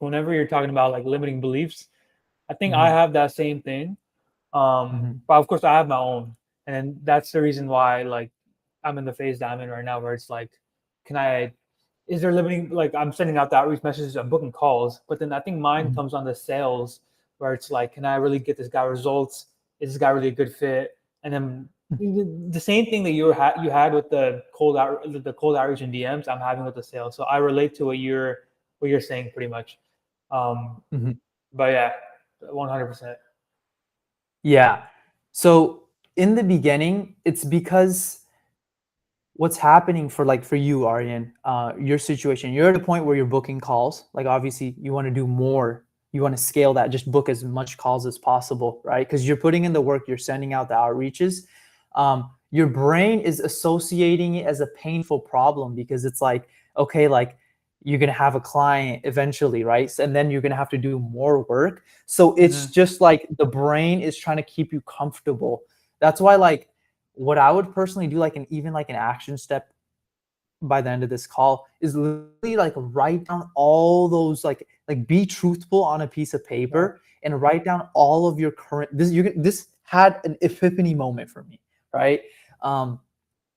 whenever you're talking about like limiting beliefs, I think I Mhm. have that same thing. Mhm. But of course I have my own, and that's the reason why like I'm in the phase that I'm in right now, where it's like, can I? Is there limiting? Like I'm sending out the outreach messages, I'm booking calls, but then I think mine Mhm. comes on the sales, where it's like, can I really get this guy results? Is this guy really a good fit? And then the same thing that you had with the cold outreach and DMs, I'm having with the sales. So I relate to what you're saying pretty much. Um, Mhm. but yeah, 100%. Yeah. So in the beginning, it's because what's happening for like for you, Aryan, your situation, you're at a point where you're booking calls. Like obviously you want to do more. You want to scale that, just book as much calls as possible, right? Because you're putting in the work, you're sending out the outreaches. Your brain is associating it as a painful problem because it's like, okay, like you're gonna have a client eventually, right? And then you're gonna have to do more work. So it's Mm-hmm. just like the brain is trying to keep you comfortable. That's why like what I would personally do, like even like an action step by the end of this call, is literally like write down all those like be truthful on a piece of Yeah. paper and write down all of your current this had an epiphany moment for me, right? Um,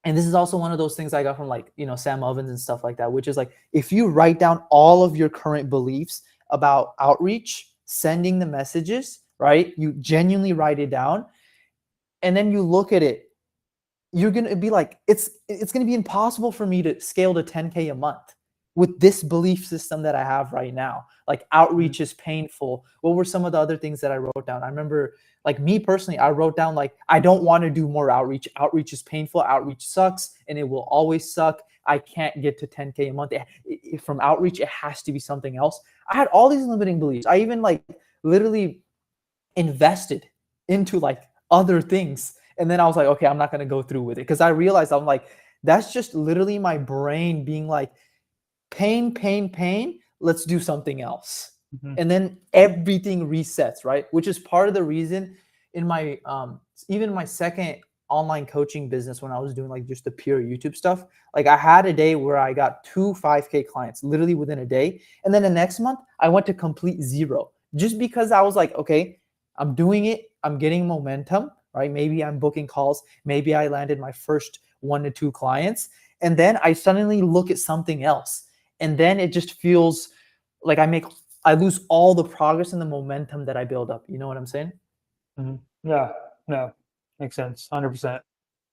and this is also one of those things I got from like, Sam Ovens and stuff like that, which is like if you write down all of your current beliefs about outreach, sending the messages, right? You genuinely write it down and then you look at it, you're going to be like, it's going to be impossible for me to scale to 10K a month with this belief system that I have right now. Like Mhm. outreach is painful. What were some of the other things that I wrote down? I remember like me personally, I wrote down like, I don't want to do more outreach. Outreach is painful. Outreach sucks and it will always suck. I can't get to 10K a month. From outreach, it has to be something else. I had all these limiting beliefs. I even like literally invested into like other things. And then I was like, okay, I'm not going to go through with it because I realized I'm like, that's just literally my brain being like, pain, pain, pain. Let's do something else. Mhm. And then everything resets, right? Which is part of the reason in my, even my second online coaching business, when I was doing like just the pure YouTube stuff, like I had a day where I got 2 5K clients literally within a day. And then the next month I went to complete zero just because I was like, okay, I'm doing it. I'm getting momentum, right? Maybe I'm booking calls. Maybe I landed my first 1 to 2 clients. And then I suddenly look at something else. And then it just feels like I lose all the progress and the momentum that I build up. You know what I'm saying? Mhm. Yeah. No, makes sense. 100%.